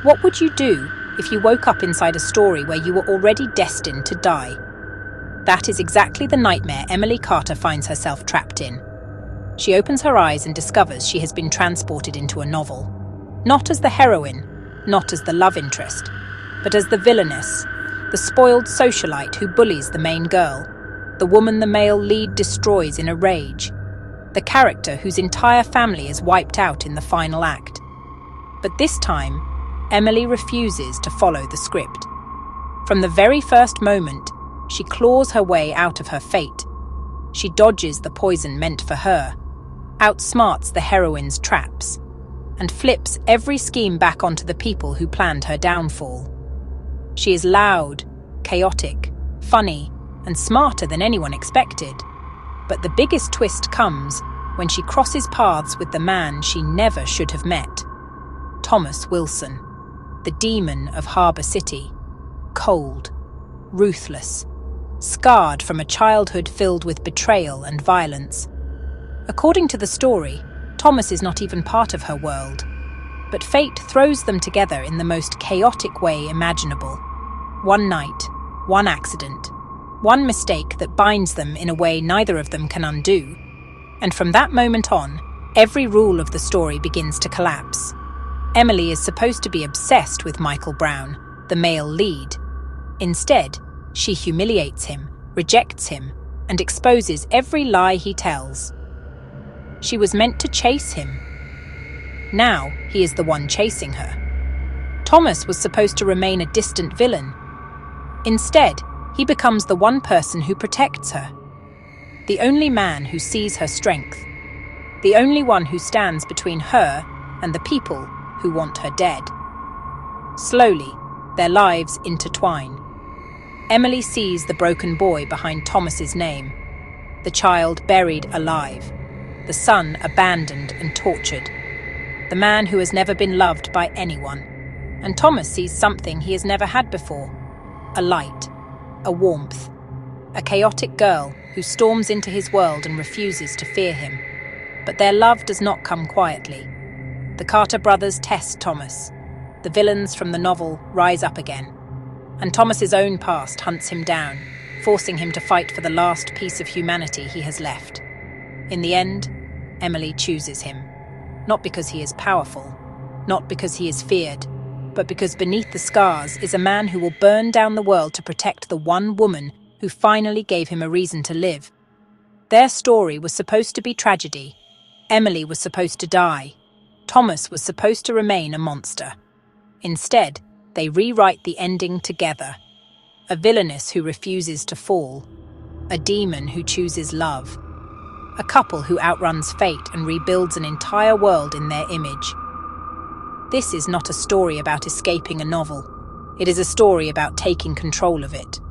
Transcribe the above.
What would you do if you woke up inside a story where you were already destined to die? That is exactly the nightmare Emily Carter finds herself trapped in. She opens her eyes and discovers she has been transported into a novel. Not as the heroine, not as the love interest, but as the villainess, the spoiled socialite who bullies the main girl, the woman the male lead destroys in a rage, the character whose entire family is wiped out in the final act. But this time, Emily refuses to follow the script. From the very first moment, she claws her way out of her fate. She dodges the poison meant for her, outsmarts the heroine's traps, and flips every scheme back onto the people who planned her downfall. She is loud, chaotic, funny, and smarter than anyone expected. But the biggest twist comes when she crosses paths with the man she never should have met. Thomas Wilson, the demon of Harbour City, cold, ruthless, scarred from a childhood filled with betrayal and violence. According to the story, Thomas is not even part of her world, but fate throws them together in the most chaotic way imaginable. One night, one accident, one mistake that binds them in a way neither of them can undo. And from that moment on, every rule of the story begins to collapse. Emily is supposed to be obsessed with Michael Brown, the male lead. Instead, she humiliates him, rejects him, and exposes every lie he tells. She was meant to chase him. Now, he is the one chasing her. Thomas was supposed to remain a distant villain. Instead, he becomes the one person who protects her. The only man who sees her strength. The only one who stands between her and the people who want her dead. Slowly, their lives intertwine. Emily sees the broken boy behind Thomas's name, the child buried alive, the son abandoned and tortured, the man who has never been loved by anyone. And Thomas sees something he has never had before, a light, a warmth, a chaotic girl who storms into his world and refuses to fear him. But their love does not come quietly. The Carter brothers test Thomas. The villains from the novel rise up again. And Thomas's own past hunts him down, forcing him to fight for the last piece of humanity he has left. In the end, Emily chooses him. Not because he is powerful, not because he is feared, but because beneath the scars is a man who will burn down the world to protect the one woman who finally gave him a reason to live. Their story was supposed to be tragedy. Emily was supposed to die. Thomas was supposed to remain a monster. Instead, they rewrite the ending together. A villainess who refuses to fall. A demon who chooses love. A couple who outruns fate and rebuilds an entire world in their image. This is not a story about escaping a novel. It is a story about taking control of it.